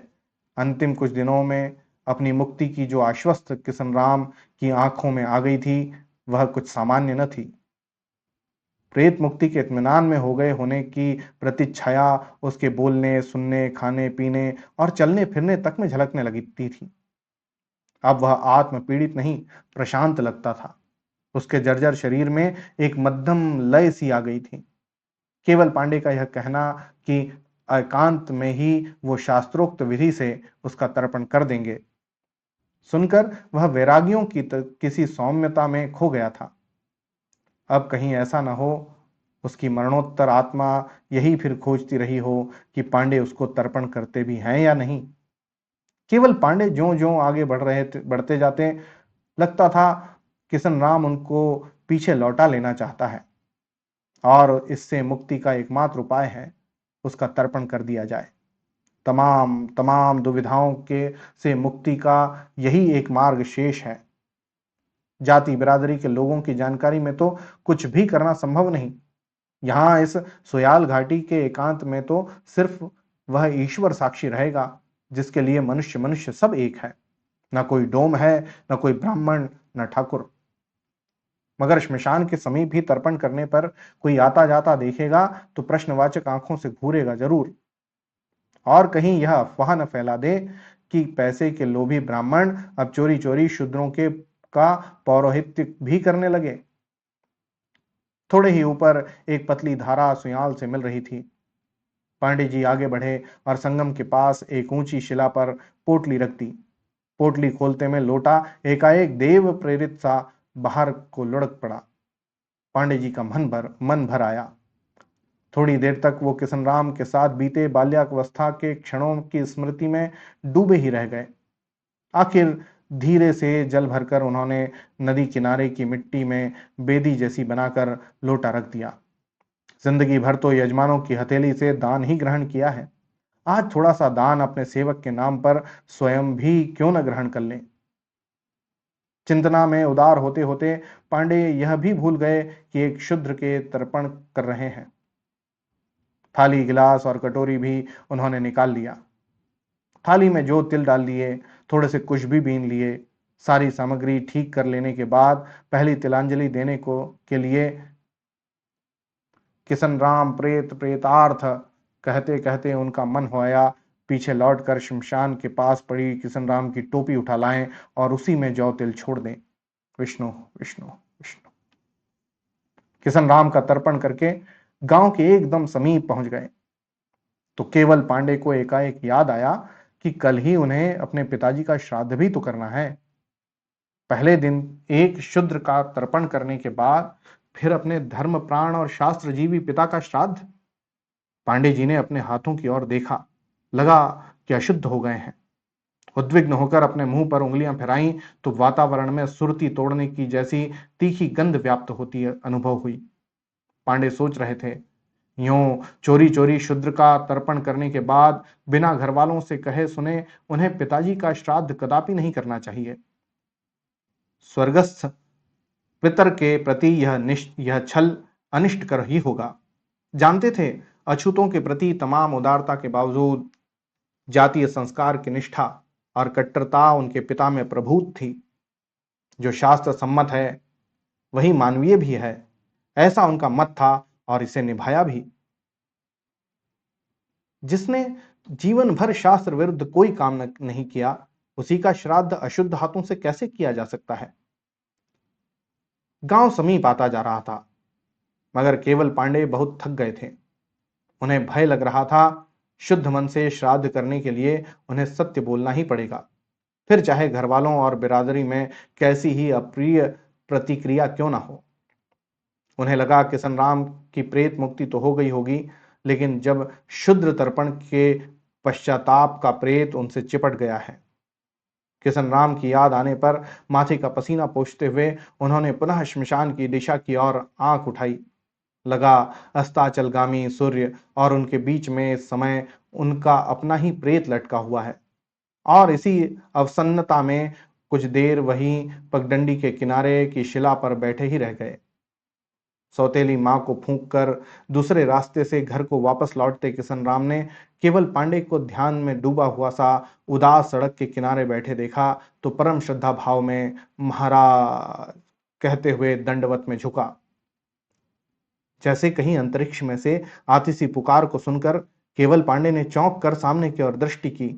अंतिम कुछ दिनों में अपनी मुक्ति की जो आश्वस्त किशन राम की आंखों में आ गई थी, वह कुछ सामान्य न थी। प्रेत मुक्ति के इत्मीनान में हो गए होने की प्रतिच्छाया उसके बोलने, सुनने, खाने, पीने और चलने फिरने तक में झलकने लगती थी। अब वह आत्म पीड़ित नहीं, प्रशांत लगता था। उसके जर्जर शरीर में एक मध्यम लय सी आ गई थी। केवल पांडे का यह कहना कि एकांत में ही वो शास्त्रोक्त विधि से उसका तर्पण कर देंगे, सुनकर वह वैरागियों की किसी सौम्यता में खो गया था। अब कहीं ऐसा न हो उसकी मरणोत्तर आत्मा यही फिर खोजती रही हो कि पांडे उसको तर्पण करते भी हैं या नहीं। केवल पांडे ज्यों ज्यों आगे बढ़ते जाते, लगता था किशन राम उनको पीछे लौटा लेना चाहता है और इससे मुक्ति का एकमात्र उपाय है उसका तर्पण कर दिया जाए। तमाम तमाम दुविधाओं के से मुक्ति का यही एक मार्ग शेष है। जाति बिरादरी के लोगों की जानकारी में तो कुछ भी करना संभव नहीं। यहाँ इस सोयाल घाटी के एकांत में तो सिर्फ वह ईश्वर साक्षी रहेगा जिसके लिए मनुष्य मनुष्य सब एक है। न कोई डोम है, न कोई ब्राह्मण, न ठाकुर। मगर श्मशान के समीप ही तर्पण करने पर कोई आता जाता देखेगा तो प्रश्नवाचक आंखों से घूरेगा जरूर, और कहीं यह अफवाह न फैला दे कि पैसे के लोभी ब्राह्मण अब चोरी चोरी शूद्रों के का पौरोहित्य भी करने लगे। थोड़े ही ऊपर एक पतली धारा सुयाल से मिल रही थी। पांडे जी आगे बढ़े और संगम के पास एक ऊंची शिला पर पोटली रख दी। पोटली खोलते में लोटा एकाएक देव प्रेरित सा बाहर को लुढ़क पड़ा। पांडे जी का मन भर आया। थोड़ी देर तक वो किशन राम के साथ बीते बाल्यावस्था के क्षणों की स्मृति में डूबे ही रह गए। आखिर धीरे से जल भरकर उन्होंने नदी किनारे की मिट्टी में बेदी जैसी बनाकर लोटा रख दिया। जिंदगी भर तो यजमानों की हथेली से दान ही ग्रहण किया है, आज थोड़ा सा दान अपने सेवक के नाम पर स्वयं भी क्यों न ग्रहण कर लें। चिंतना में उदार होते होते पांडे यह भी भूल गए कि एक शूद्र के तर्पण कर रहे हैं। थाली, गिलास और कटोरी भी उन्होंने निकाल लिया। थाली में जो तिल डाल लिए, थोड़े से कुश भी बीन लिए। सारी सामग्री ठीक कर लेने के बाद पहली तिलांजलि देने को के लिए किशन राम प्रेत प्रेतार्थ कहते कहते उनका मन होया पीछे लौटकर शमशान के पास पड़ी किशन राम की टोपी उठा लाएं और उसी में जौ तिल छोड़ दें। विष्णु विष्णु विष्णु। किशन राम का तर्पण करके गांव के एकदम समीप पहुंच गए तो केवल पांडे को एकाएक याद आया कि कल ही उन्हें अपने पिताजी का श्राद्ध भी तो करना है। पहले दिन एक शूद्र का तर्पण करने के बाद फिर अपने धर्म प्राण और शास्त्र जीवी पिता का श्राद्ध। पांडे जी ने अपने हाथों की ओर देखा, लगा कि अशुद्ध हो गए हैं। उद्विग्न होकर अपने मुंह पर उंगलियां फिराई तो वातावरण में सुरती तोड़ने की जैसी तीखी गंध व्याप्त होती अनुभव हुई। पांडे सोच रहे थे, यूं चोरी चोरी शूद्र का तर्पण करने के बाद बिना घर वालों से कहे सुने उन्हें पिताजी का श्राद्ध कदापि नहीं करना चाहिए। स्वर्गस्थ पितर के प्रति यह छल अनिष्ट कर ही होगा। जानते थे अछूतों के प्रति तमाम उदारता के बावजूद जातीय संस्कार की निष्ठा और कट्टरता उनके पिता में प्रभूत थी। जो शास्त्र सम्मत है वही मानवीय भी है, ऐसा उनका मत था और इसे निभाया भी। जिसने जीवन भर शास्त्र विरुद्ध कोई काम नहीं किया, उसी का श्राद्ध अशुद्ध हाथों से कैसे किया जा सकता है। गांव समीप आता जा रहा था, मगर केवल पांडे बहुत थक गए थे। उन्हें भय लग रहा था शुद्ध मन से श्राद्ध करने के लिए उन्हें सत्य बोलना ही पड़ेगा, फिर चाहे घर वालों और बिरादरी में कैसी ही अप्रिय प्रतिक्रिया क्यों ना हो। उन्हें लगा किशन राम की प्रेत मुक्ति तो हो गई होगी, लेकिन जब शुद्ध तर्पण के पश्चाताप का प्रेत उनसे चिपट गया है। किशन राम की याद आने पर माथे का पसीना पोंछते हुए उन्होंने पुनः श्मशान की दिशा की ओर आंख उठाई। लगा अस्ताचलगामी सूर्य और उनके बीच में समय उनका अपना ही प्रेत लटका हुआ है, और इसी अवसन्नता में कुछ देर वहीं पगडंडी के किनारे की शिला पर बैठे ही रह गए। सौतेली मां को फूंक कर दूसरे रास्ते से घर को वापस लौटते किशन राम ने केवल पांडे को ध्यान में डूबा हुआ सा उदास सड़क के किनारे बैठे देखा तो परम श्रद्धा भाव में महाराज कहते हुए दंडवत में झुका। जैसे कहीं अंतरिक्ष में से आती सी पुकार को सुनकर केवल पांडे ने चौंक कर सामने की ओर दृष्टि की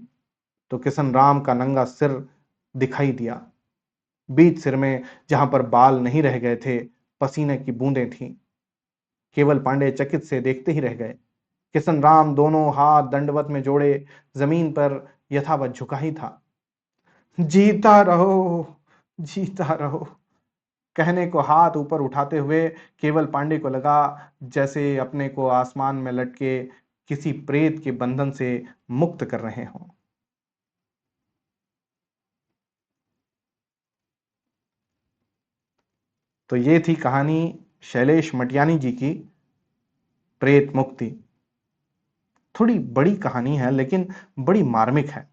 तो किशन राम का नंगा सिर दिखाई दिया। बीच सिर में जहां पर बाल नहीं रह गए थे, पसीने की बूंदें थीं। केवल पांडे चकित से देखते ही रह गए। किशन राम दोनों हाथ दंडवत में जोड़े जमीन पर यथावत झुका ही था। जीता रहो, जीता रहो, कहने को हाथ ऊपर उठाते हुए केवल पांडे को लगा जैसे अपने को आसमान में लटके किसी प्रेत के बंधन से मुक्त कर रहे हों। तो ये थी कहानी शैलेश मटियानी जी की प्रेत मुक्ति। थोड़ी बड़ी कहानी है लेकिन बड़ी मार्मिक है।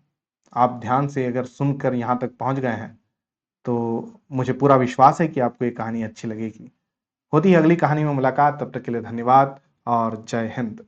आप ध्यान से अगर सुनकर यहां तक पहुंच गए हैं तो मुझे पूरा विश्वास है कि आपको ये कहानी अच्छी लगेगी। होती है अगली कहानी में मुलाकात, तब तक के लिए धन्यवाद और जय हिंद।